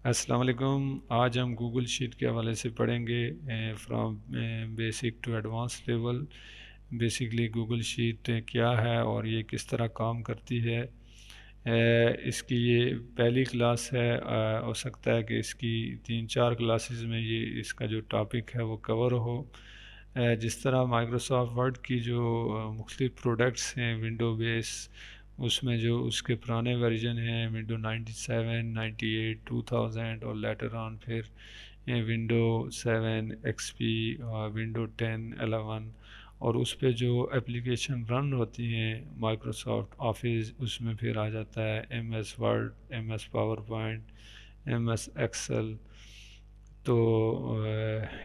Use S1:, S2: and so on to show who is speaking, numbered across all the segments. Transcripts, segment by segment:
S1: अस्सलाम वालेकुम। आज हम गूगल शीट के हवाले से पढ़ेंगे from basic to advance level. Basically Google sheet क्या है और ये किस तरह काम करती है। इसकी ये पहली क्लास है। हो सकता है कि इसकी 3-4 क्लासेस में ये इसका जो टॉपिक है वो कवर हो। जिस तरह माइक्रोसॉफ्ट वर्ड की जो मुख्तलिफ प्रोडक्ट्स हैं विंडो बेस, उसमें जो उसके पुराने वर्जन हैं विंडो 97, 98, 2000 और लेटर ऑन फिर विंडो 7 एक्सपी और विंडो 10, 11 और उस पे जो एप्लीकेशन रन होती हैं माइक्रोसॉफ्ट ऑफिस, उसमें फिर आ जाता है M S Word, M S PowerPoint, M S Excel. तो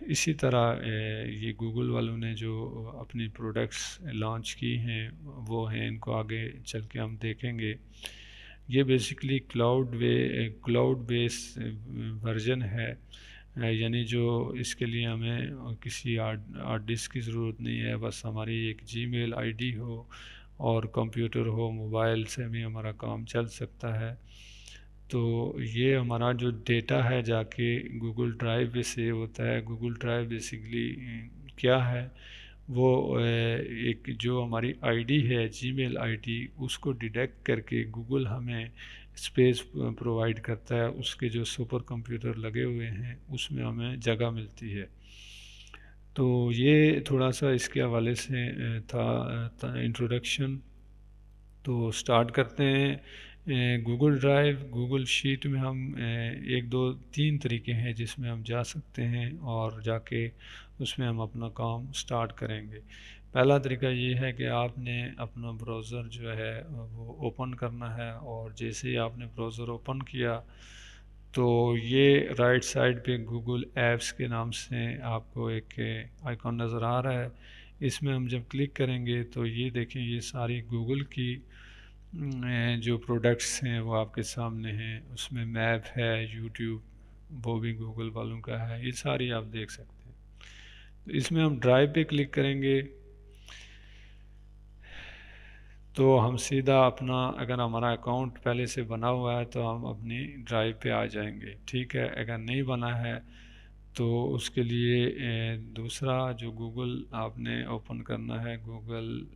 S1: इसी तरह ये गूगल वालों ने जो अपनी प्रोडक्ट्स लॉन्च की हैं वो हैं, इनको आगे चल के हम देखेंगे। ये बेसिकली क्लाउड बेस वर्जन है। यानी जो इसके लिए हमें किसी हार्ड डिस्क की ज़रूरत नहीं है, बस हमारी एक जीमेल आईडी हो और कंप्यूटर हो, मोबाइल से भी हमारा काम चल सकता है। तो ये हमारा जो डेटा है जाके गूगल ड्राइव पे सेव होता है। गूगल ड्राइव बेसिकली क्या है, वो एक जो हमारी आईडी है जीमेल आईडी, उसको डिटेक्ट करके गूगल हमें स्पेस प्रोवाइड करता है। उसके जो सुपर कंप्यूटर लगे हुए हैं उसमें हमें जगह मिलती है। तो ये थोड़ा सा इसके हवाले से था इंट्रोडक्शन। तो स्टार्ट करते हैं। गूगल ड्राइव, गूगल शीट में हम एक दो तीन तरीके हैं जिसमें हम जा सकते हैं और जाके उसमें हम अपना काम स्टार्ट करेंगे। पहला तरीका ये है कि आपने अपना ब्राउज़र जो है वो ओपन करना है, और जैसे ही आपने ब्राउज़र ओपन किया तो ये राइट साइड पे गूगल ऐप्स के नाम से आपको एक आइकॉन नज़र आ रहा है। इसमें हम जब क्लिक करेंगे तो ये देखें, ये सारी गूगल की जो प्रोडक्ट्स हैं वो आपके सामने हैं। उसमें मैप है, यूट्यूब वो भी गूगल वालों का है, ये सारी आप देख सकते हैं। तो इसमें हम ड्राइव पे क्लिक करेंगे तो हम सीधा अपना, अगर हमारा अकाउंट पहले से बना हुआ है तो हम अपनी ड्राइव पे आ जाएंगे। ठीक है, अगर नहीं बना है तो उसके लिए दूसरा जो गूगल आपने ओपन करना है, गूगल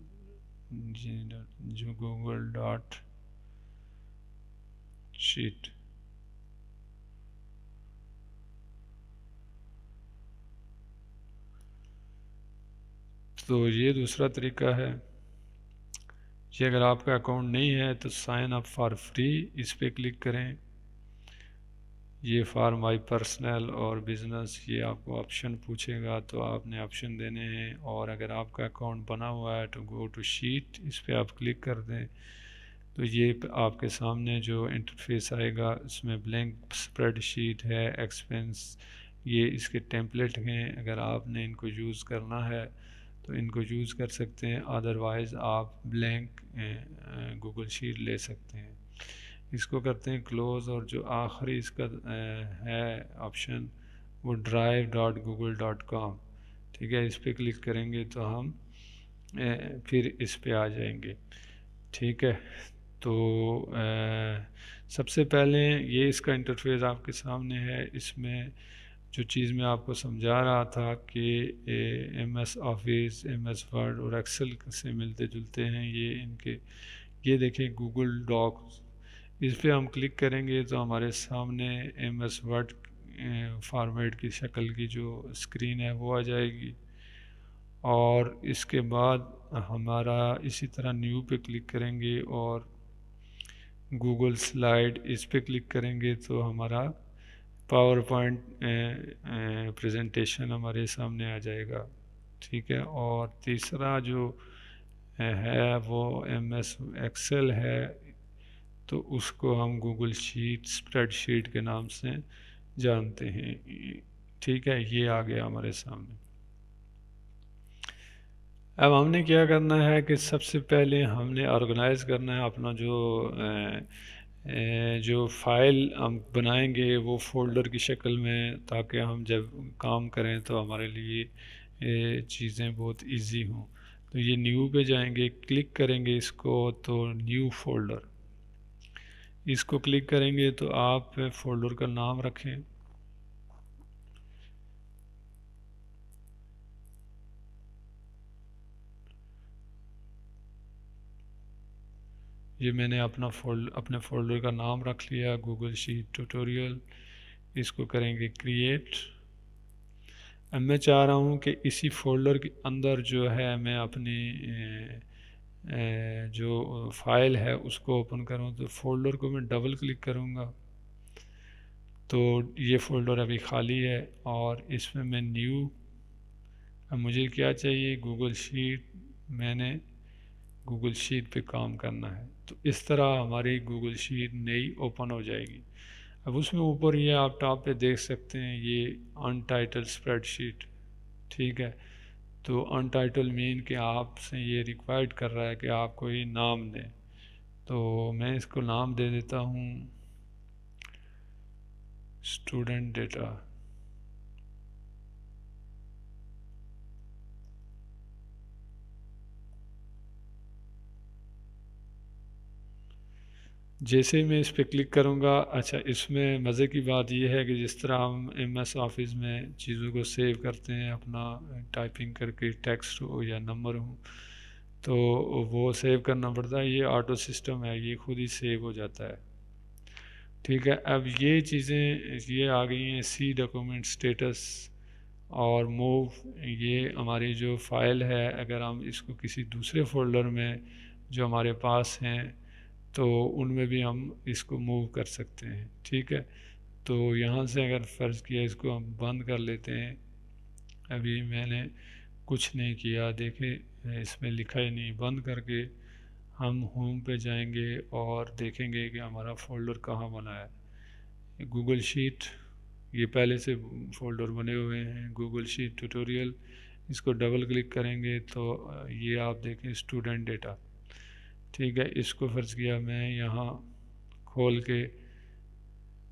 S1: जो गूगल डॉट शीट। तो ये दूसरा तरीका है। ये अगर आपका अकाउंट नहीं है तो साइन अप फॉर फ्री, इस पर क्लिक करें। ये फॉर माई पर्सनल और बिज़नेस, ये आपको ऑप्शन पूछेगा तो आपने ऑप्शन देने हैं। और अगर आपका अकाउंट बना हुआ है तो गो टू शीट, इस पर आप क्लिक कर दें तो ये आपके सामने जो इंटरफेस आएगा, इसमें ब्लैंक स्प्रेडशीट है, एक्सपेंस, ये इसके टेम्पलेट हैं। अगर आपने इनको यूज़ करना है तो इनको यूज़ कर सकते हैं, अदरवाइज़ आप ब्लैंक गूगल शीट ले सकते हैं। इसको करते हैं क्लोज़, और जो आखिरी इसका है ऑप्शन, वो drive.google.com। ठीक है, इस पर क्लिक करेंगे तो हम फिर इस पे आ जाएंगे। ठीक है, तो सबसे पहले ये इसका इंटरफेस आपके सामने है। इसमें जो चीज़ मैं आपको समझा रहा था कि M S Office, M S Word और एक्सेल से मिलते जुलते हैं ये इनके। ये देखें गूगल डॉक्स, इस पर हम क्लिक करेंगे तो हमारे सामने एम एस वर्ड फॉर्मेट की शक्ल की जो स्क्रीन है वो आ जाएगी। और इसके बाद हमारा इसी तरह न्यू पे क्लिक करेंगे और गूगल स्लाइड, इस पे क्लिक करेंगे तो हमारा पावर पॉइंट प्रेजेंटेशन हमारे सामने आ जाएगा। ठीक है, और तीसरा जो है वो एम एस एक्सेल है, तो उसको हम गूगल शीट, स्प्रेडशीट के नाम से जानते हैं। ठीक है, ये आ गया हमारे सामने। अब हमने क्या करना है कि सबसे पहले हमने ऑर्गेनाइज़ करना है अपना जो फाइल हम बनाएंगे वो फ़ोल्डर की शक्ल में, ताकि हम जब काम करें तो हमारे लिए चीज़ें बहुत इजी हों। तो ये न्यू पे जाएंगे, क्लिक करेंगे इसको तो न्यू फ़ोल्डर, इसको क्लिक करेंगे तो आप फ़ोल्डर का नाम रखें। ये मैंने अपने फ़ोल्डर का नाम रख लिया, गूगल शीट ट्यूटोरियल। इसको करेंगे क्रिएट। अब मैं चाह रहा हूँ कि इसी फ़ोल्डर के अंदर जो है मैं अपनी जो फ़ाइल है उसको ओपन करूँ। तो फ़ोल्डर को मैं डबल क्लिक करूँगा तो ये फ़ोल्डर अभी खाली है, और इसमें मैं न्यू, अब मुझे क्या चाहिए, गूगल शीट। मैंने गूगल शीट पे काम करना है, तो इस तरह हमारी गूगल शीट नई ओपन हो जाएगी। अब उसमें ऊपर ये आप टॉप पे देख सकते हैं, ये अनटाइटल्ड स्प्रेडशीट। ठीक है, तो अनटाइटल मीन कि आपसे ये रिक्वायर्ड कर रहा है कि आप कोई नाम दें। तो मैं इसको नाम दे देता हूँ स्टूडेंट डेटा। जैसे ही मैं इस पर क्लिक करूँगा, अच्छा इसमें मज़े की बात यह है कि जिस तरह हम MS ऑफिस में चीज़ों को सेव करते हैं अपना टाइपिंग करके, टेक्स्ट हो या नंबर हो, तो वो सेव करना पड़ता है। ये ऑटो सिस्टम है, ये खुद ही सेव हो जाता है। ठीक है, अब ये चीज़ें ये आ गई हैं, सी डॉक्यूमेंट स्टेटस और मूव। ये हमारी जो फ़ाइल है, अगर हम इसको किसी दूसरे फ़ोल्डर में जो हमारे पास हैं तो उनमें भी हम इसको मूव कर सकते हैं। ठीक है, तो यहाँ से अगर फ़र्ज़ किया इसको हम बंद कर लेते हैं। अभी मैंने कुछ नहीं किया, देखें इसमें लिखा ही नहीं। बंद करके हम होम पे जाएंगे और देखेंगे कि हमारा फ़ोल्डर कहाँ बना है। गूगल शीट, ये पहले से फ़ोल्डर बने हुए हैं, गूगल शीट ट्यूटोरियल। इसको डबल क्लिक करेंगे तो ये आप देखें स्टूडेंट डेटा। ठीक है, इसको फ़र्ज़ किया मैं यहाँ खोल के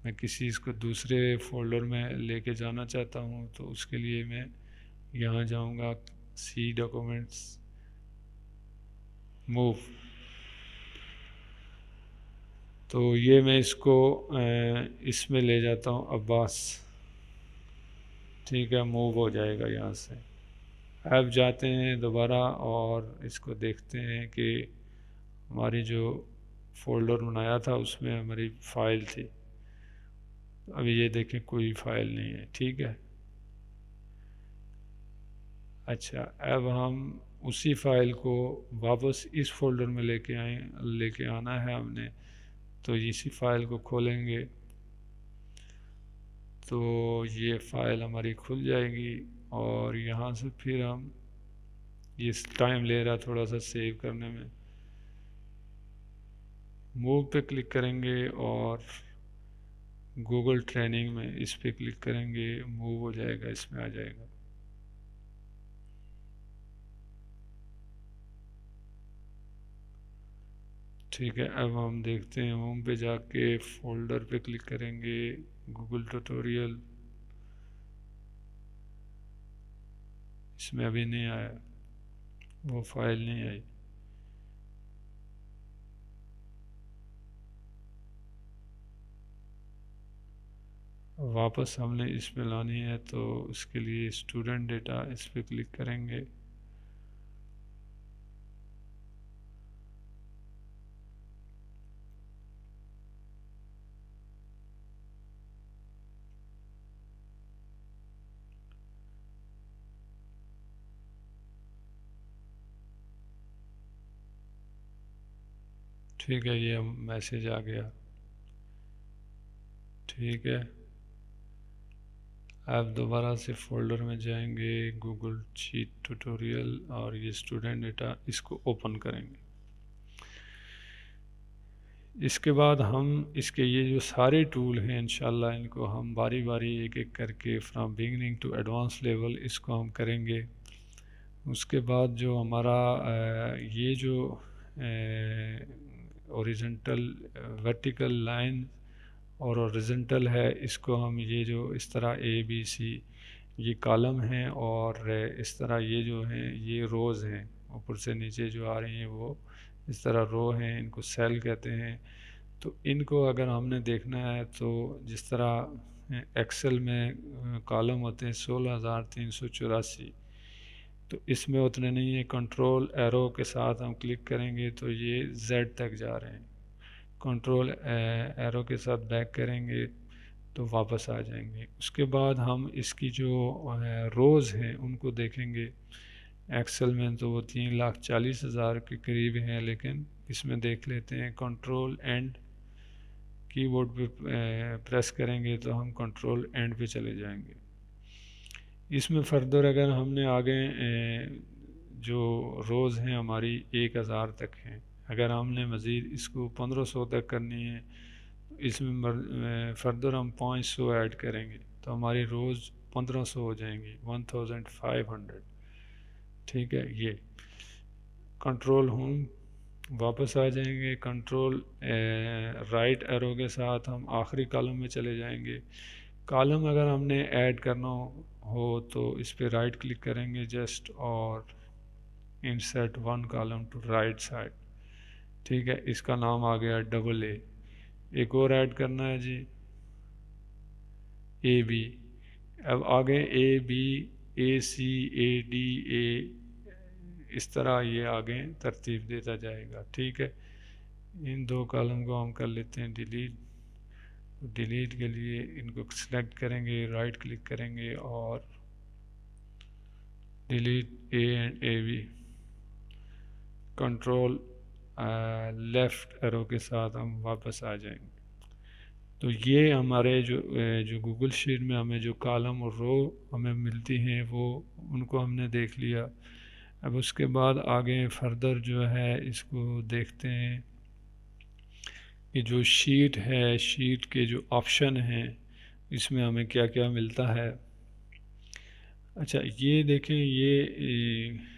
S1: मैं किसी इसको दूसरे फ़ोल्डर में लेके जाना चाहता हूँ, तो उसके लिए मैं यहाँ जाऊँगा, सी डॉक्यूमेंट्स, मूव। तो ये मैं इसको इसमें ले जाता हूँ, अब्बास। ठीक है, मूव हो जाएगा यहाँ से। अब जाते हैं दोबारा और इसको देखते हैं कि हमारी जो फ़ोल्डर बनाया था उसमें हमारी फ़ाइल थी। अभी ये देखें कोई फ़ाइल नहीं है। ठीक है, अच्छा अब हम उसी फ़ाइल को वापस इस फ़ोल्डर में लेके आना है हमने। तो इसी फ़ाइल को खोलेंगे तो ये फ़ाइल हमारी खुल जाएगी, और यहाँ से फिर हम, ये टाइम ले रहा थोड़ा सा सेव करने में, मूव पे क्लिक करेंगे और गूगल ट्रेनिंग में इस पे क्लिक करेंगे, मूव हो जाएगा, इसमें आ जाएगा। ठीक है, अब हम देखते हैं, होम पे जाके फ़ोल्डर पे क्लिक करेंगे, गूगल ट्यूटोरियल। इसमें अभी नहीं आया, वो फाइल नहीं आई। वापस हमने इसमें लानी है, तो उसके लिए स्टूडेंट डेटा, इस पर क्लिक करेंगे। ठीक है, ये मैसेज आ गया। ठीक है, अब दोबारा से फ़ोल्डर में जाएंगे, गूगल शीट ट्यूटोरियल, और ये स्टूडेंट डेटा, इसको ओपन करेंगे। इसके बाद हम इसके ये जो सारे टूल हैं इंशाल्लाह इनको हम बारी बारी एक एक करके from beginning to advance level इसको हम करेंगे। उसके बाद जो हमारा ये जो ओरिजेंटल वर्टिकल लाइन और ओरिजेंटल है, इसको हम ये जो इस तरह ABC ये कॉलम हैं, और इस तरह ये जो हैं ये रोज़ हैं, ऊपर से नीचे जो आ रही हैं वो इस तरह रो हैं, इनको सेल कहते हैं। तो इनको अगर हमने देखना है तो जिस तरह एक्सेल में कॉलम होते हैं 16,384, तो इसमें उतने नहीं है। कंट्रोल एरो के साथ हम क्लिक करेंगे तो ये Z तक जा रहे हैं। कंट्रोल एरो के साथ बैक करेंगे तो वापस आ जाएंगे। उसके बाद हम इसकी जो रोज़ हैं उनको देखेंगे। एक्सेल में तो वो 3,40,000 के करीब हैं, लेकिन इसमें देख लेते हैं। कंट्रोल एंड कीबोर्ड पे प्रेस करेंगे तो हम कंट्रोल एंड पे चले जाएंगे। इसमें फर्दर अगर हमने आगे जो रोज़ हैं हमारी 1,000 तक हैं, अगर हमने मज़ीद इसको 1,500 तक करनी है तो इसमें फर्दर हम 500 ऐड करेंगे तो हमारी रोज़ 1,500 हो जाएंगी, 1,500। ठीक है। ये कंट्रोल होम वापस आ जाएंगे। कंट्रोल राइट एरो के साथ हम आखिरी कॉलम में चले जाएंगे। कॉलम अगर हमने ऐड करना हो तो इस पर राइट क्लिक करेंगे जस्ट, और insert one column to right side. ठीक है, इसका नाम आ गया AA। एक और ऐड करना है जी, AB। अब आगे AB, AC, AD, इस तरह ये आगे तरतीब देता जाएगा। ठीक है, इन दो कॉलम को हम कर लेते हैं डिलीट। डिलीट के लिए इनको सिलेक्ट करेंगे, राइट क्लिक करेंगे और delete A and AB। Control left arrow के साथ हम वापस आ जाएंगे। तो ये हमारे जो गूगल शीट में हमें जो कॉलम और रो हमें मिलती हैं वो उनको हमने देख लिया। अब उसके बाद आगे फर्दर जो है इसको देखते हैं कि जो शीट है, शीट के जो ऑप्शन हैं इसमें हमें क्या क्या मिलता है। अच्छा, ये देखें, ये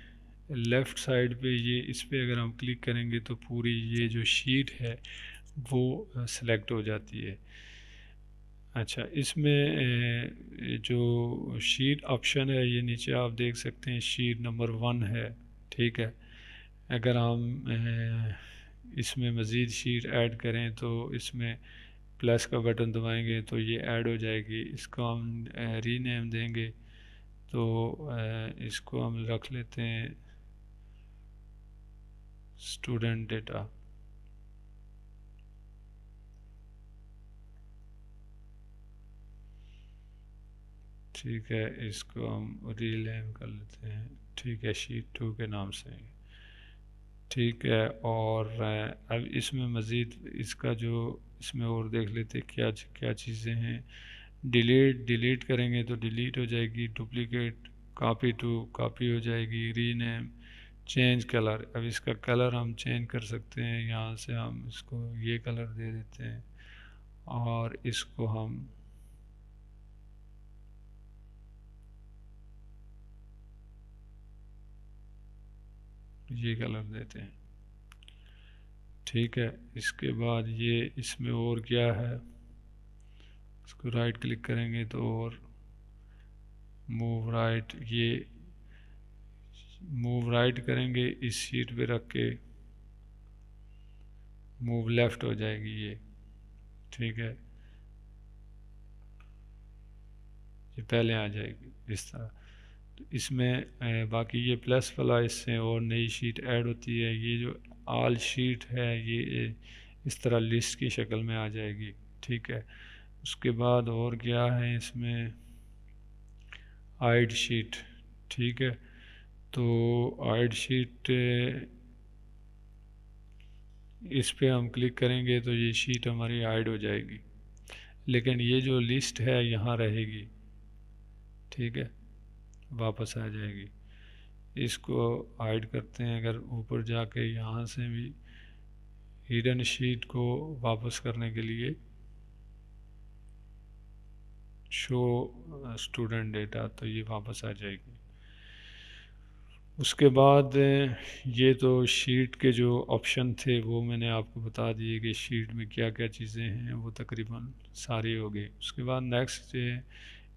S1: लेफ़्ट साइड पे ये इस पे अगर हम क्लिक करेंगे तो पूरी ये जो शीट है वो सिलेक्ट हो जाती है। अच्छा, इसमें जो शीट ऑप्शन है ये नीचे आप देख सकते हैं, शीट नंबर 1 है। ठीक है, अगर हम इसमें मज़ीद शीट ऐड करें तो इसमें प्लस का बटन दबाएंगे तो ये ऐड हो जाएगी। इसको हम रीनेम देंगे तो इसको हम रख लेते हैं स्टूडेंट डेटा। ठीक है, इसको हम रीनेम कर लेते हैं। ठीक है, शीट 2 के नाम से। ठीक है, और अब इसमें मज़ीद इसका जो इसमें और देख लेते क्या क्या चीज़ें हैं। डिलीट करेंगे तो डिलीट हो जाएगी। डुप्लीकेट, कॉपी टू कॉपी हो जाएगी। रीनेम, चेंज कलर, अब इसका कलर हम चेंज कर सकते हैं। यहाँ से हम इसको ये कलर दे देते हैं और इसको हम ये कलर देते हैं। ठीक है, इसके बाद ये इसमें और क्या है, इसको राइट क्लिक करेंगे तो और मूव राइट, ये मूव राइट करेंगे इस शीट पे रख के मूव लेफ़्ट हो जाएगी ये। ठीक है, ये पहले आ जाएगी इस तरह। तो इसमें बाकी ये प्लस वाला, इससे और नई शीट ऐड होती है। ये जो आल शीट है ये इस तरह लिस्ट की शक्ल में आ जाएगी। ठीक है, उसके बाद और क्या है इसमें, आइड शीट। ठीक है, तो आइड शीट इस पे हम क्लिक करेंगे तो ये शीट हमारी ऐड हो जाएगी, लेकिन ये जो लिस्ट है यहाँ रहेगी। ठीक है, वापस आ जाएगी। इसको ऐड करते हैं, अगर ऊपर जाके यहाँ से भी हिडन शीट को वापस करने के लिए शो स्टूडेंट डेटा, तो ये वापस आ जाएगी। उसके बाद ये तो शीट के जो ऑप्शन थे वो मैंने आपको बता दिए कि शीट में क्या क्या चीज़ें हैं, वो तकरीबन सारी हो गई। उसके बाद नेक्स्ट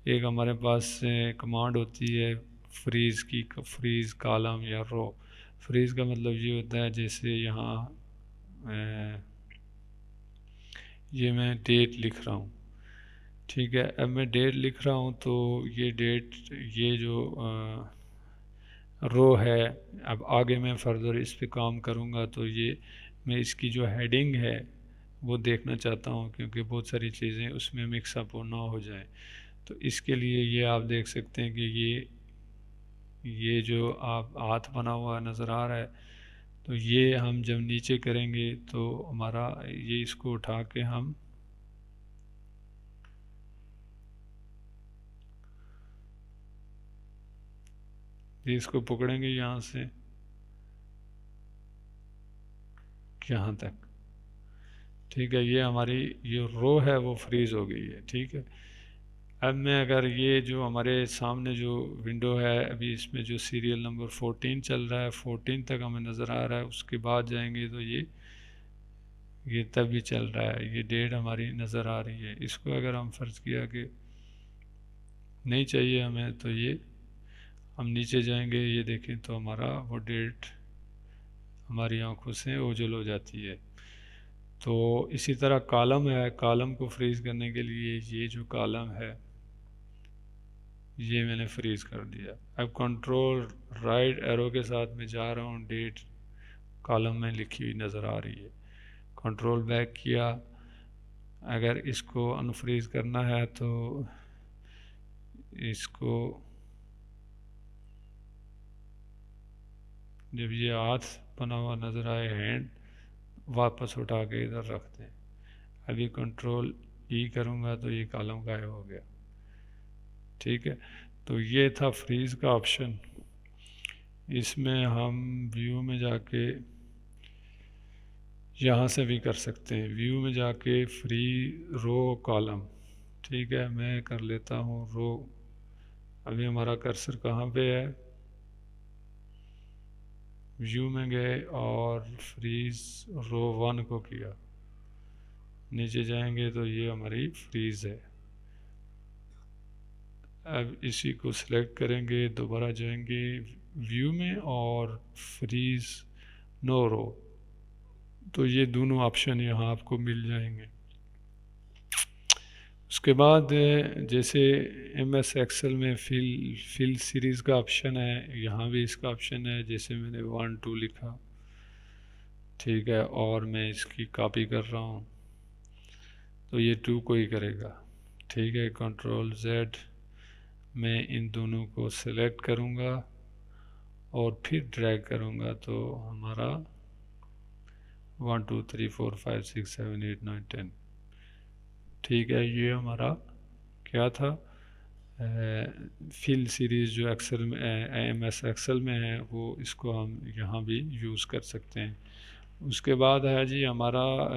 S1: एक हमारे पास कमांड होती है फ्रीज़ की, फ्रीज़ कॉलम या रो। फ्रीज़ का मतलब ये होता है जैसे यहाँ ये मैं डेट लिख रहा हूँ। ठीक है, अब मैं डेट लिख रहा हूँ तो ये डेट, ये जो रो है, अब आगे मैं फर्दर इस पे काम करूँगा तो ये मैं इसकी जो हेडिंग है वो देखना चाहता हूँ, क्योंकि बहुत सारी चीज़ें उसमें मिक्सअप हो ना हो जाए। तो इसके लिए ये आप देख सकते हैं कि ये जो आप हाथ बना हुआ नज़र आ रहा है, तो ये हम जब नीचे करेंगे तो हमारा ये, इसको उठा के हम ये इसको पकड़ेंगे यहाँ से यहाँ तक। ठीक है, ये हमारी ये रो है वो फ्रीज़ हो गई है। ठीक है, अब मैं अगर ये जो हमारे सामने जो विंडो है, अभी इसमें जो सीरियल नंबर 14 चल रहा है, 14 तक हमें नज़र आ रहा है, उसके बाद जाएंगे तो ये तब भी चल रहा है, ये डेट हमारी नज़र आ रही है। इसको अगर हम फ़र्ज़ किया कि नहीं चाहिए हमें, तो ये हम नीचे जाएंगे, ये देखें तो हमारा वो डेट हमारी आंखों से ओझल हो जाती है। तो इसी तरह कॉलम है, कॉलम को फ्रीज़ करने के लिए ये जो कॉलम है ये मैंने फ्रीज़ कर दिया। अब कंट्रोल राइट एरो के साथ मैं जा रहा हूँ, डेट कॉलम में लिखी हुई नज़र आ रही है। कंट्रोल बैक किया, अगर इसको अनफ्रीज़ करना है तो इसको जब ये हाथ बना हुआ नज़र आए, हैंड, वापस उठा के इधर रख दें। अभी कंट्रोल ई करूँगा तो ये कॉलम गायब हो गया। ठीक है, तो ये था फ्रीज़ का ऑप्शन। इसमें हम व्यू में जाके यहाँ से भी कर सकते हैं, व्यू में जाके फ्री रो कॉलम। ठीक है, मैं कर लेता हूँ रो। अभी हमारा कर्सर कहाँ पे है, व्यू में गए और फ्रीज रो 1 को किया, नीचे जाएंगे तो ये हमारी फ्रीज है। अब इसी को सिलेक्ट करेंगे, दोबारा जाएंगे व्यू में और फ्रीज नो रो, तो ये दोनों ऑप्शन यहाँ आपको मिल जाएंगे। उसके बाद जैसे MS एक्सेल में फिल सीरीज़ का ऑप्शन है, यहाँ भी इसका ऑप्शन है। जैसे मैंने 1 2 लिखा, ठीक है, और मैं इसकी कॉपी कर रहा हूँ तो ये 2 को ही करेगा। ठीक है, कंट्रोल Z, मैं इन दोनों को सिलेक्ट करूँगा और फिर ड्रैग करूँगा तो हमारा 1 2 3 4 5 6 7 8 9 10। ठीक है, ये हमारा क्या था, फिल सीरीज़ जो एक्सेल में MS एक्सेल में है, वो इसको हम यहाँ भी यूज़ कर सकते हैं। उसके बाद है जी हमारा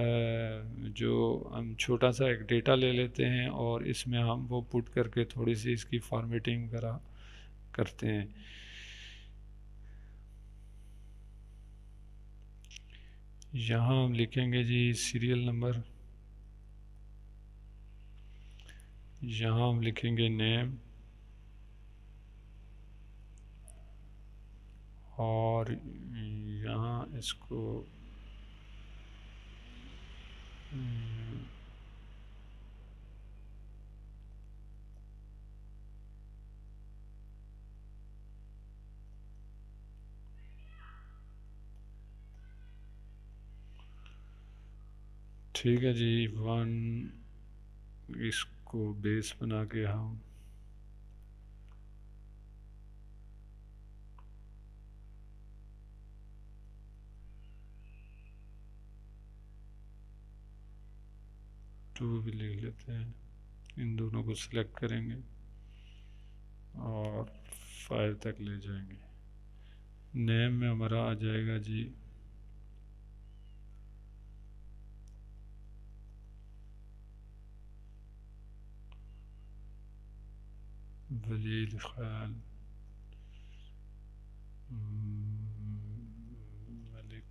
S1: जो हम छोटा सा एक डेटा ले लेते हैं और इसमें हम वो पुट करके थोड़ी सी इसकी फॉर्मेटिंग वगैरह करते हैं। यहाँ हम लिखेंगे जी सीरियल नंबर, यहाँ हम लिखेंगे नेम, और यहाँ इसको ठीक है जी 1, इसको बेस बना के हम टू भी लिख लेते हैं। इन दोनों को सिलेक्ट करेंगे और 5 तक ले जाएंगे। नेम में हमारा आ जाएगा जी वलीद खान मलिक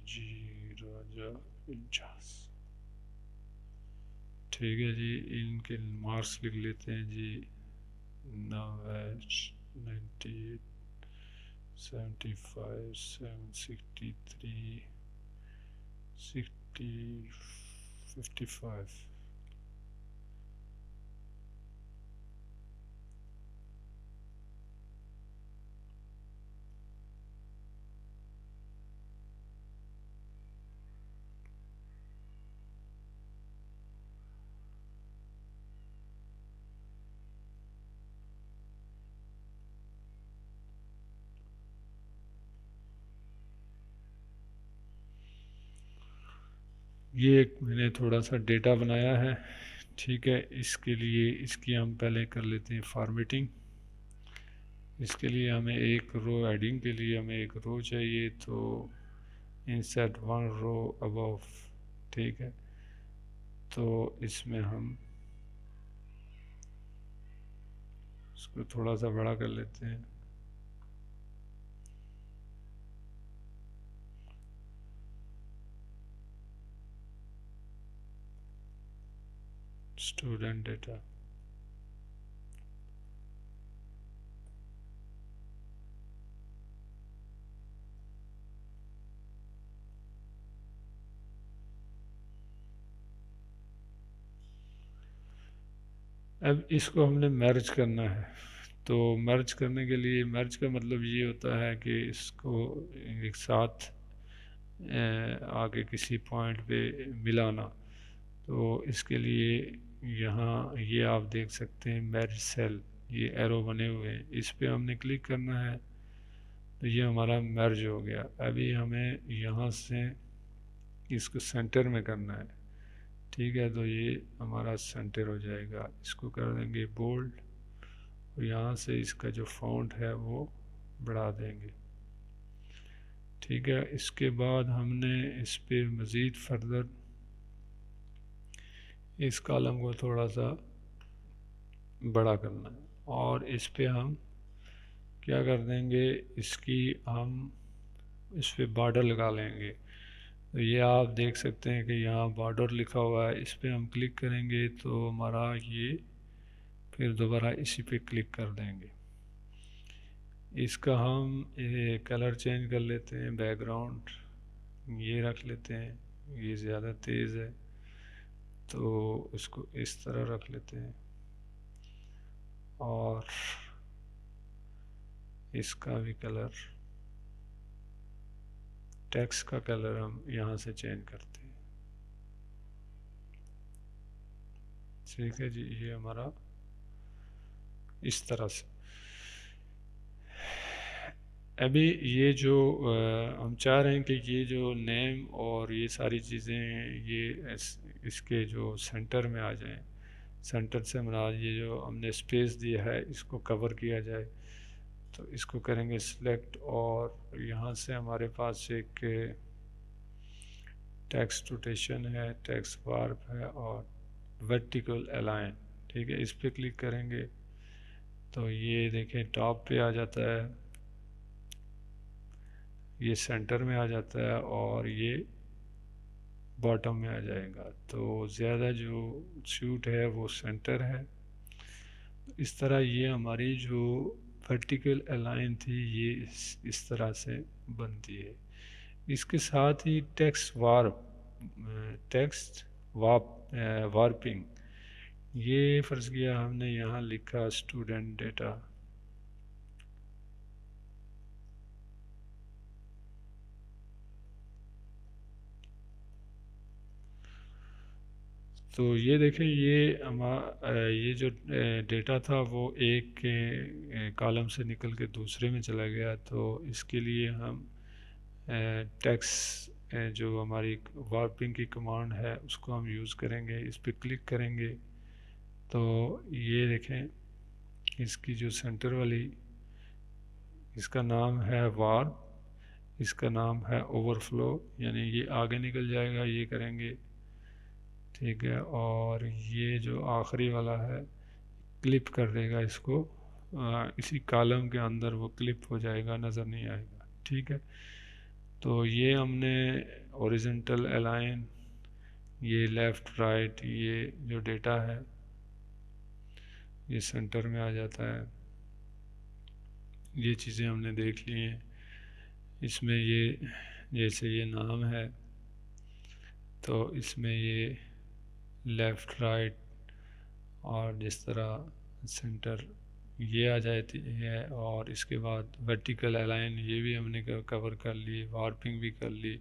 S1: जी राजा इजाज। ठीक है जी, इनके मार्क्स लिख लेते हैं जी 98 75, 763, 60, 55. ये एक मैंने थोड़ा सा डेटा बनाया है, ठीक है। इसके लिए इसकी हम पहले कर लेते हैं फॉर्मेटिंग। इसके लिए हमें एक रो एडिंग के लिए हमें एक रो चाहिए, तो इंसर्ट वन रो अबव, ठीक है। तो इसमें हम इसको थोड़ा सा बड़ा कर लेते हैं। स्टूडेंट डेटा, अब इसको हमने मर्ज करना है। तो मर्ज करने के लिए, मर्ज का मतलब ये होता है कि इसको एक साथ आगे किसी पॉइंट पे मिलाना। तो इसके लिए यहाँ ये आप देख सकते हैं मर्ज सेल, ये एरो बने हुए हैं, इस पे हमने क्लिक करना है तो ये हमारा मर्ज हो गया। अभी हमें यहाँ से इसको सेंटर में करना है, ठीक है। तो ये हमारा सेंटर हो जाएगा। इसको कर देंगे बोल्ड और यहाँ से इसका जो फॉन्ट है वो बढ़ा देंगे, ठीक है। इसके बाद हमने इस पे मज़ीद फर्दर इस कॉलम को थोड़ा सा बड़ा करना है और इस पे हम क्या कर देंगे, इसकी हम इस पे बॉर्डर लगा लेंगे। तो ये आप देख सकते हैं कि यहाँ बॉर्डर लिखा हुआ है, इस पे हम क्लिक करेंगे तो हमारा ये फिर दोबारा इसी पे क्लिक कर देंगे। इसका हम कलर चेंज कर लेते हैं, बैकग्राउंड ये रख लेते हैं, ये ज़्यादा तेज़ है तो इसको इस तरह रख लेते हैं और इसका भी कलर, टेक्स्ट का कलर हम यहाँ से चेंज करते हैं, ठीक है जी। ये हमारा इस तरह से। अभी ये जो हम चाह रहे हैं कि ये जो नेम और ये सारी चीज़ें ये इसके जो सेंटर में आ जाएं, सेंटर से हमारा ये जो हमने स्पेस दिया है इसको कवर किया जाए। तो इसको करेंगे सिलेक्ट और यहाँ से हमारे पास एक टेक्स्ट रोटेशन है, टेक्स्ट वार्प है और वर्टिकल अलाइन, ठीक है। इस पर क्लिक करेंगे तो ये देखें टॉप पे आ जाता है, ये सेंटर में आ जाता है और ये बॉटम में आ जाएगा। तो ज़्यादा जो शूट है वो सेंटर है। इस तरह ये हमारी जो वर्टिकल अलाइन थी ये इस तरह से बनती है। इसके साथ ही टेक्स्ट वार्पिंग, ये फ़र्ज़ किया हमने यहाँ लिखा स्टूडेंट डेटा, तो ये देखें ये जो डेटा था वो एक कॉलम से निकल के दूसरे में चला गया। तो इसके लिए हम टेक्स्ट जो हमारी वार्पिंग की कमांड है उसको हम यूज़ करेंगे। इस पर क्लिक करेंगे तो ये देखें इसकी जो सेंटर वाली, इसका नाम है वार्प, इसका नाम है ओवरफ्लो, यानी ये आगे निकल जाएगा, ये करेंगे, ठीक है। और ये जो आखिरी वाला है क्लिप कर देगा इसको, इसी कॉलम के अंदर वो क्लिप हो जाएगा, नज़र नहीं आएगा, ठीक है। तो ये हमने हॉरिजॉन्टल अलाइन, ये लेफ़्ट राइट, ये जो डेटा है ये सेंटर में आ जाता है, ये चीज़ें हमने देख ली हैं। इसमें ये जैसे ये नाम है तो इसमें ये लेफ़्ट राइट और जिस तरह सेंटर ये आ जाती है, और इसके बाद वर्टिकल अलाइन ये भी हमने कवर कर ली, वार्पिंग भी कर ली।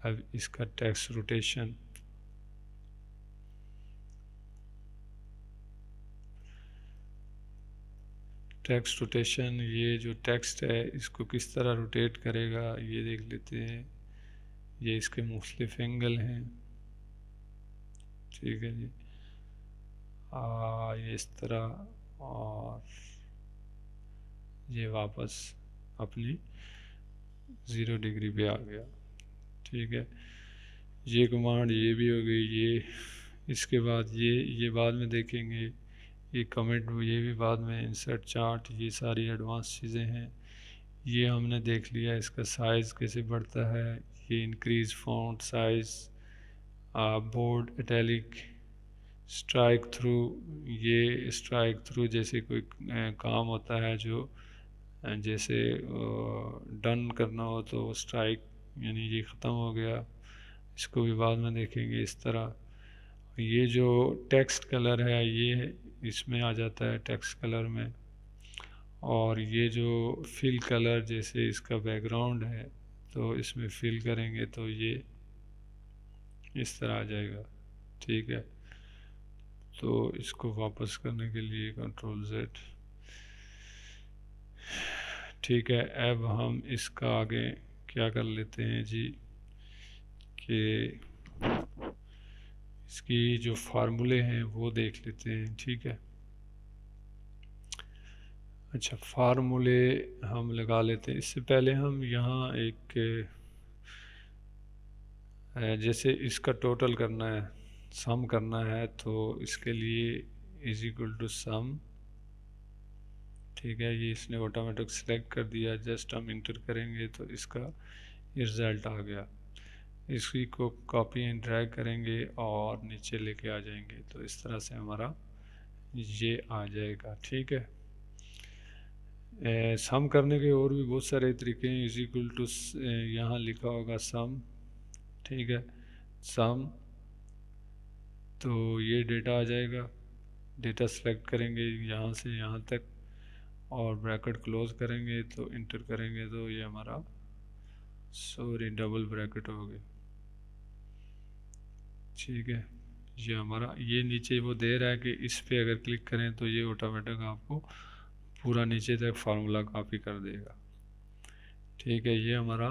S1: अब इसका टेक्स्ट रोटेशन, ये जो टेक्स्ट है इसको किस तरह रोटेट करेगा ये देख लेते हैं। ये इसके मुख्तलिफ एंगल हैं, ठीक है जी। ये इस तरह, और ये वापस अपनी 0 डिग्री पे आ गया, ठीक है। ये कमांड ये भी हो गई। ये इसके बाद ये बाद में देखेंगे, ये कमेंट ये भी बाद में, इंसर्ट चार्ट, ये सारी एडवांस चीज़ें हैं। ये हमने देख लिया इसका साइज़ कैसे बढ़ता है। ये increase font size, bold, italic, strike through. ये स्ट्राइक थ्रू जैसे कोई काम होता है जो जैसे डन करना हो तो स्ट्राइक, यानी ये ख़त्म हो गया, इसको भी बाद में देखेंगे इस तरह। ये जो टेक्स्ट कलर है ये इसमें आ जाता है टेक्स्ट कलर में, और ये जो फिल कलर जैसे इसका बैकग्राउंड है तो इसमें फिल करेंगे तो ये इस तरह आ जाएगा, ठीक है। तो इसको वापस करने के लिए कंट्रोल Z, ठीक है। अब हम इसका आगे क्या कर लेते हैं जी कि इसकी जो फार्मूले हैं वो देख लेते हैं, ठीक है। अच्छा, फार्मूले हम लगा लेते हैं। इससे पहले हम यहाँ एक जैसे इसका टोटल करना है, सम करना है, तो इसके लिए इज इक्वल टू सम, ठीक है। ये इसने ऑटोमेटिक सेलेक्ट कर दिया, जस्ट हम इंटर करेंगे तो इसका रिज़ल्ट आ गया। इसी को कॉपी एंड ड्रैग करेंगे और नीचे लेके आ जाएंगे तो इस तरह से हमारा ये आ जाएगा, ठीक है। सम करने के और भी बहुत सारे तरीके हैं। इज इक्वल टू यहाँ लिखा होगा सम, ठीक है, सम, तो ये डेटा आ जाएगा। डेटा सेलेक्ट करेंगे यहाँ से यहाँ तक और ब्रैकेट क्लोज करेंगे तो इंटर करेंगे तो ये हमारा, सॉरी, डबल ब्रैकेट हो गए, ठीक है। ये हमारा, ये नीचे वो दे रहा है कि इस पे अगर क्लिक करें तो ये ऑटोमेटिक आपको पूरा नीचे तक फार्मूला कॉपी कर देगा, ठीक है। ये हमारा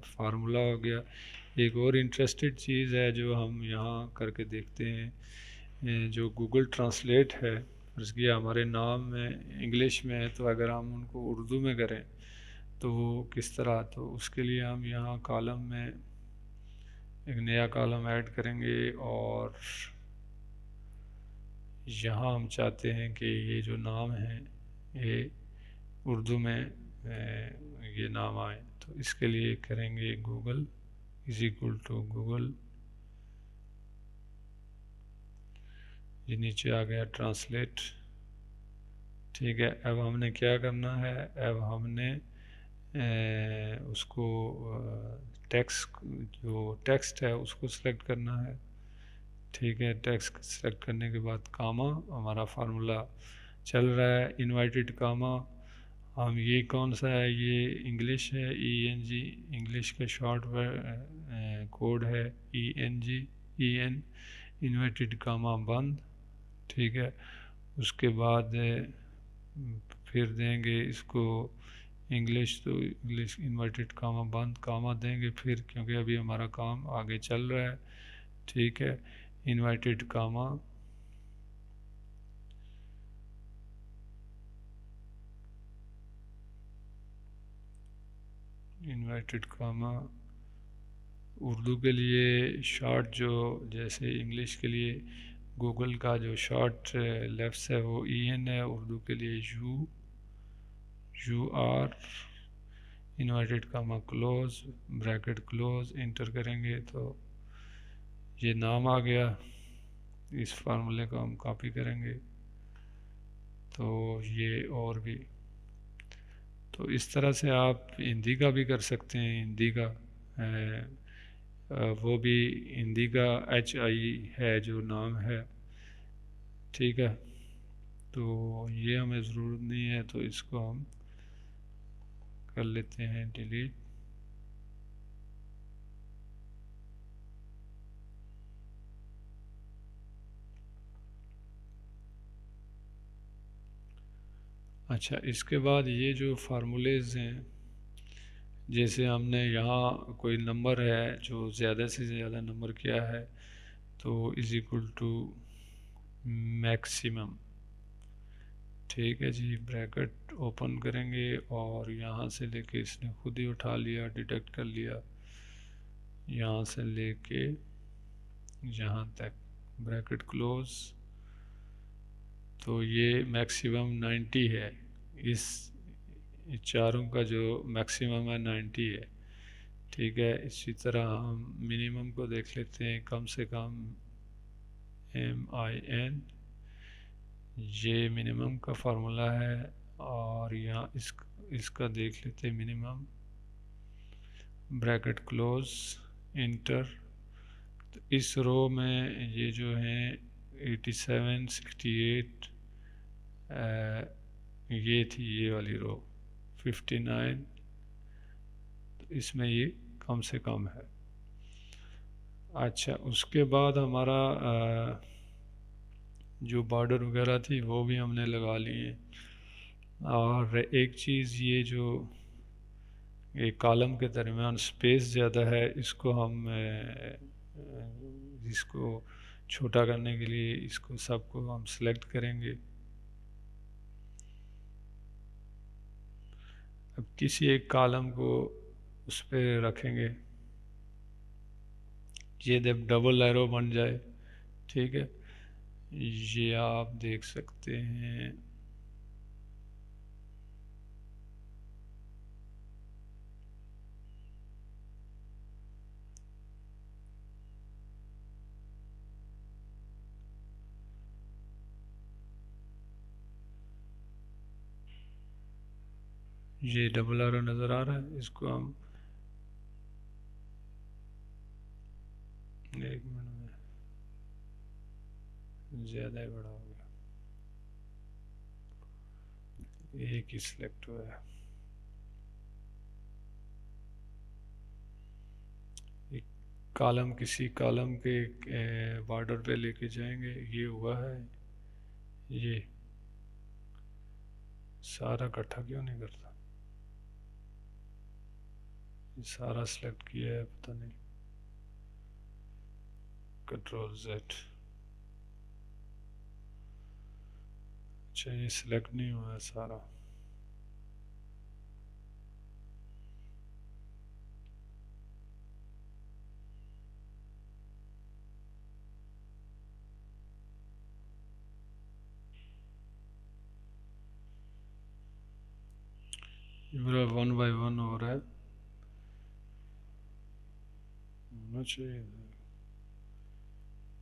S1: फार्मूला हो गया। एक और इंटरेस्टेड चीज़ है जो हम यहाँ करके देखते हैं, जो गूगल ट्रांसलेट है, उसकी हमारे नाम में इंग्लिश में है, तो अगर हम उनको उर्दू में करें तो वो किस तरह, तो उसके लिए हम यहाँ कॉलम में एक नया कॉलम ऐड करेंगे और यहाँ हम चाहते हैं कि ये जो नाम है ये उर्दू में ये नाम आए, तो इसके लिए करेंगे Google is equal to Google, ये नीचे आ गया ट्रांसलेट, ठीक है। अब हमने क्या करना है, अब हमने उसको टेक्स्ट है उसको सिलेक्ट करना है, ठीक है। टेक्स्ट सेलेक्ट करने के बाद कामा, हमारा फार्मूला चल रहा है, इन्वर्टेड कामा। हम ये कौन सा है, ये इंग्लिश है, ENG, इंग्लिश का शॉर्ट कोड है EN, इन्वर्टेड कामा बंद, ठीक है। उसके बाद फिर देंगे इसको इंग्लिश, तो इंग्लिश इन्वर्टेड कामा बंद, कामा देंगे फिर, क्योंकि अभी हमारा काम आगे चल रहा है, ठीक है। Inverted comma, inverted comma Urdu के लिए शॉर्ट, जो जैसे इंग्लिश के लिए गूगल का जो शॉर्ट लेफ्ट है वो EN है, उर्दू के लिए UR, inverted comma close, bracket close, enter करेंगे तो ये नाम आ गया। इस फार्मूले को हम कॉपी करेंगे तो ये और भी तो इस तरह से आप हिंदी का भी कर सकते हैं। हिंदी का वो भी हिंदी का HI है जो नाम है, ठीक है। तो ये हमें ज़रूरत नहीं है, तो इसको हम कर लेते हैं डिलीट। अच्छा, इसके बाद ये जो फार्मूलेज़ हैं, जैसे हमने यहाँ कोई नंबर है जो ज़्यादा से ज़्यादा नंबर क्या है, तो इज़ इक्वल टू मैक्सिमम, ठीक है जी। ब्रैकेट ओपन करेंगे और यहाँ से लेके इसने खुद ही उठा लिया, डिटेक्ट कर लिया, यहाँ से लेके यहाँ तक, ब्रैकेट क्लोज। तो ये मैक्सिमम 90 है, इस चारों का जो मैक्सिमम है 90 है, ठीक है। इसी तरह हम मिनिमम को देख लेते हैं, कम से कम MIN, ये मिनिमम का फार्मूला है। और यहाँ इसका देख लेते हैं मिनिमम, ब्रैकेट क्लोज, इंटर। तो इस रो में ये जो है 87, 68, ये थी ये वाली रो 59, तो इसमें ये कम से कम है। अच्छा, उसके बाद हमारा जो बॉर्डर वगैरह थी वो भी हमने लगा लिए। और एक चीज़, ये जो एक कॉलम के दरमियान स्पेस ज़्यादा है, इसको हम इसको छोटा करने के लिए इसको सबको हम सेलेक्ट करेंगे। अब किसी एक कॉलम को उस पर रखेंगे, ये जब डबल एरो बन जाए, ठीक है, ये आप देख सकते हैं। ये डबल एरो नज़र आ रहा है, इसको हम एक मिनट में, ज़्यादा ही बड़ा हो गया, एक ही सिलेक्ट हुआ है। एक कॉलम, किसी कॉलम के बॉर्डर पे लेके जाएंगे, ये हुआ है। ये सारा इकट्ठा क्यों नहीं करता, ये सारा सिलेक्ट किया है, पता नहीं, Ctrl+Z। अच्छा, ये सिलेक्ट नहीं हुआ है सारा। ये मेरा 1 बाय 1 हो रहा है, होना चाहिए,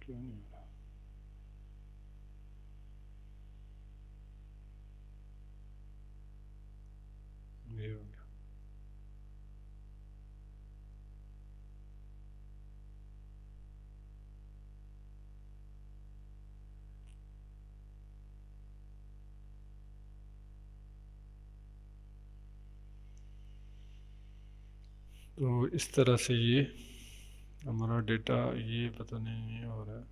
S1: क्यों नहीं हो रहा। ये हो गया। तो इस तरह से ये हमारा डेटा, ये पता नहीं हो रहा है,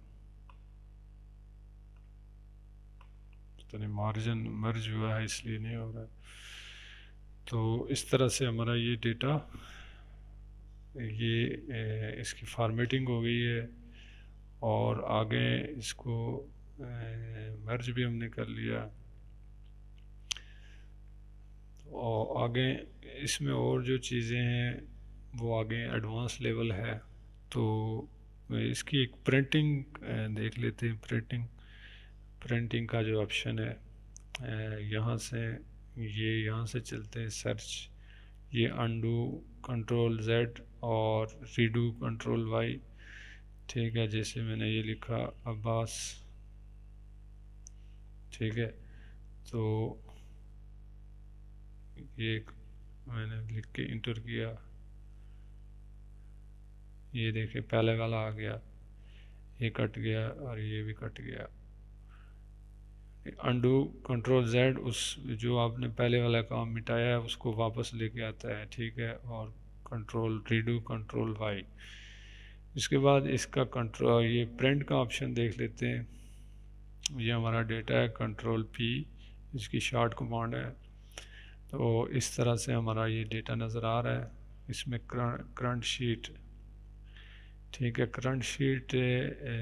S1: पता नहीं मार्जिन मर्ज हुआ है इसलिए नहीं हो रहा है। तो इस तरह से हमारा ये डेटा, ये इसकी फॉर्मेटिंग हो गई है। और आगे इसको मर्ज भी हमने कर लिया। और आगे इसमें और जो चीज़ें हैं वो आगे एडवांस लेवल है। तो इसकी एक प्रिंटिंग देख लेते हैं। प्रिंटिंग का जो ऑप्शन है, यहाँ से, ये यहाँ से चलते हैं सर्च, ये अनडू Ctrl+Z और रीडू Ctrl+Y, ठीक है। जैसे मैंने ये लिखा अब्बास, ठीक है, तो ये मैंने लिख के इंटर किया, ये देखिए पहले वाला आ गया, ये कट गया और ये भी कट गया। अंडू कंट्रोल जेड उस जो आपने पहले वाला काम मिटाया है उसको वापस लेके आता है, ठीक है। और कंट्रोल रीडू कंट्रोल वाई। इसके बाद इसका कंट्रोल ये प्रिंट का ऑप्शन देख लेते हैं। ये हमारा डेटा है, कंट्रोल पी इसकी शॉर्ट कमांड है। तो इस तरह से हमारा ये डेटा नज़र आ रहा है। इसमें करंट शीट, ठीक है। करंट शीट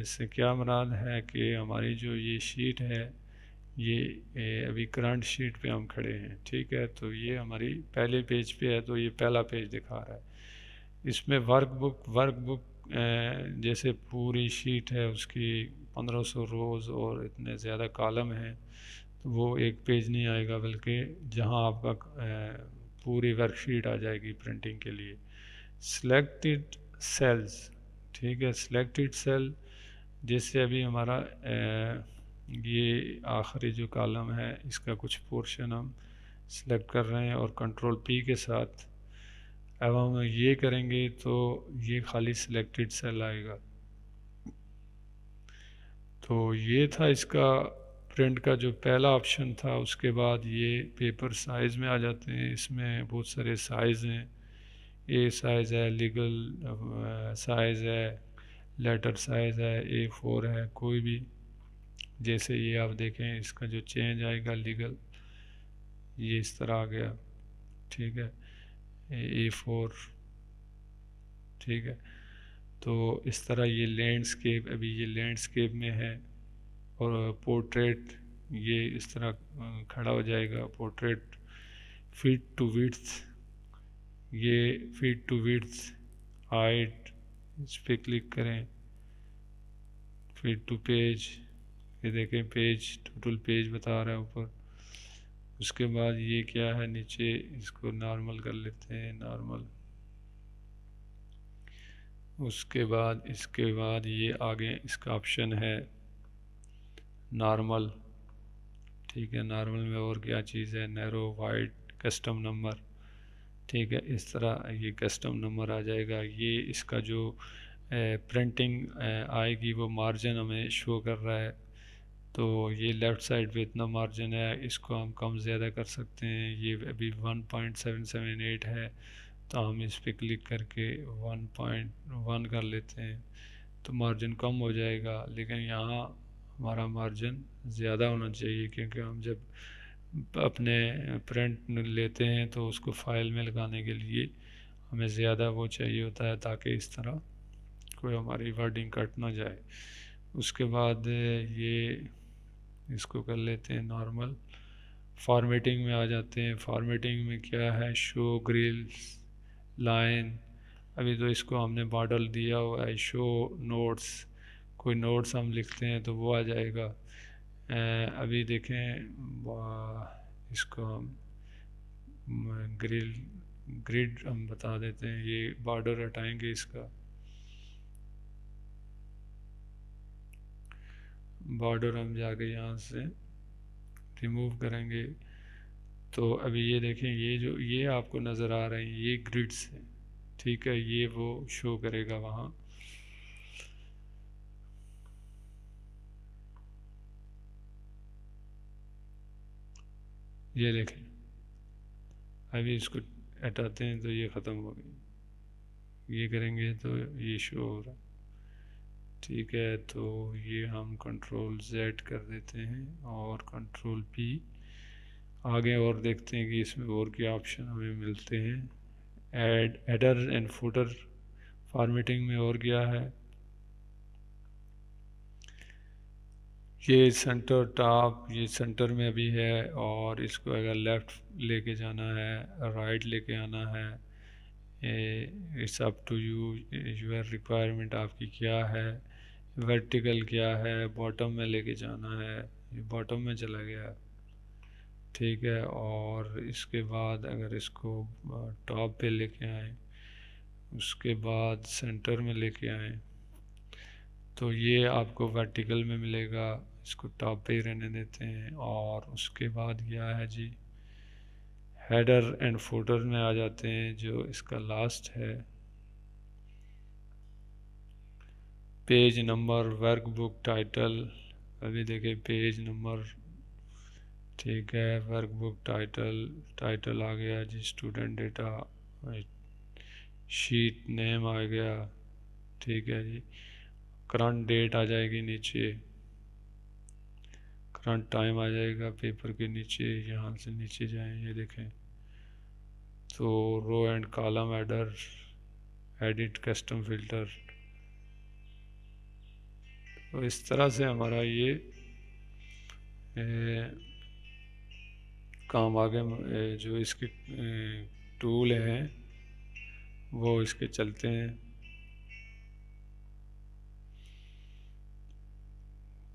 S1: से क्या मुराद है कि हमारी जो ये शीट है ये अभी करंट शीट पे हम खड़े हैं, ठीक है। तो ये हमारी पहले पेज पे है, तो ये पहला पेज दिखा रहा है। इसमें वर्कबुक जैसे पूरी शीट है उसकी 1500 रोज़ और इतने ज़्यादा कॉलम हैं, तो वो एक पेज नहीं आएगा, बल्कि जहां आपका पूरी वर्कशीट आ जाएगी प्रिंटिंग के लिए। सिलेक्टेड सेल्स, ठीक है। सिलेक्टेड सेल जैसे अभी हमारा ये आखिरी जो कॉलम है इसका कुछ पोर्शन हम सिलेक्ट कर रहे हैं और कंट्रोल पी के साथ अब हम ये करेंगे तो ये खाली सिलेक्टेड सेल आएगा। तो ये था इसका प्रिंट का जो पहला ऑप्शन था। उसके बाद ये पेपर साइज़ में आ जाते हैं। इसमें बहुत सारे साइज़ हैं, ए साइज़ है, लीगल साइज़ है, लेटर साइज़ है, A4 है, कोई भी। जैसे ये आप देखें इसका जो चेंज आएगा लीगल, ये इस तरह आ गया, ठीक है, A4, ठीक है। तो इस तरह ये लैंडस्केप, अभी ये लैंडस्केप में है। और पोर्ट्रेट ये इस तरह खड़ा हो जाएगा। पोर्ट्रेट फिट टू विड्थ, ये फिट टू विड्थ हाइट, इस पर क्लिक करें। फिट टू पेज, ये देखें पेज, टोटल पेज बता रहा है ऊपर। उसके बाद ये क्या है नीचे, इसको नॉर्मल कर लेते हैं, नॉर्मल। उसके बाद ये आगे इसका ऑप्शन है नॉर्मल, ठीक है। नॉर्मल में और क्या चीज़ है, नैरो, वाइड, कस्टम नंबर, ठीक है। इस तरह ये कस्टम नंबर आ जाएगा। ये इसका जो प्रिंटिंग आएगी वो मार्जिन हमें शो कर रहा है। तो ये लेफ़्ट साइड पे इतना मार्जिन है, इसको हम कम ज़्यादा कर सकते हैं। ये अभी 1.778 है, तो हम इस पर क्लिक करके 1.1 कर लेते हैं, तो मार्जिन कम हो जाएगा। लेकिन यहाँ हमारा मार्जिन ज़्यादा होना चाहिए, क्योंकि हम जब अपने प्रिंट लेते हैं तो उसको फाइल में लगाने के लिए हमें ज़्यादा वो चाहिए होता है, ताकि इस तरह कोई हमारी वर्डिंग कट ना जाए। उसके बाद ये इसको कर लेते हैं नॉर्मल। फॉर्मेटिंग में आ जाते हैं। फॉर्मेटिंग में क्या है, शो ग्रिल्स लाइन, अभी तो इसको हमने मॉडल दिया हुआ है। शो नोट्स, कोई नोट्स हम लिखते हैं तो वो आ जाएगा। अभी देखें इसको हम ग्रिड हम बता देते हैं। ये बॉर्डर हटाएंगे, इसका बॉर्डर हम जाके यहाँ से रिमूव करेंगे। तो अभी ये देखें, ये जो ये आपको नज़र आ रहे हैं ये ग्रिड्स हैं, ठीक है। ये वो शो करेगा वहाँ। ये देखें, अभी इसको हटाते हैं तो ये ख़त्म हो गई। ये करेंगे तो ये शो हो रहा, ठीक है। तो ये हम कंट्रोल Z कर देते हैं और कंट्रोल P आगे, और देखते हैं कि इसमें और क्या ऑप्शन हमें मिलते हैं। एडर एंड फुटर फॉर्मेटिंग में और क्या है, ये सेंटर टॉप, ये सेंटर में भी है। और इसको अगर लेफ़्ट लेके जाना है, राइट लेके आना है, it's up to you, your requirement आपकी क्या है। वर्टिकल क्या है, बॉटम में लेके जाना है, ये बॉटम में चला गया, ठीक है। और इसके बाद अगर इसको टॉप पे लेके आए, उसके बाद सेंटर में लेके आए, तो ये आपको वर्टिकल में मिलेगा। इसको टॉप पे ही रहने देते हैं। और उसके बाद क्या है जी, हेडर एंड फुटर में आ जाते हैं, जो इसका लास्ट है। पेज नंबर, वर्कबुक टाइटल, अभी देखिए पेज नंबर, ठीक है। वर्कबुक टाइटल, टाइटल आ गया जी, स्टूडेंट डेटा, शीट नेम आ गया, ठीक है जी। करंट डेट आ जाएगी नीचे, करंट टाइम आ जाएगा पेपर के नीचे। यहाँ से नीचे जाएं, ये देखें तो row and column header, edit custom filter. तो इस तरह से हमारा ये काम आगे जो इसके टूल हैं वो इसके चलते हैं,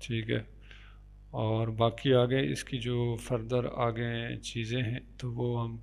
S1: ठीक है। और बाकी आगे इसकी जो फर्दर आगे चीज़ें हैं तो वो हम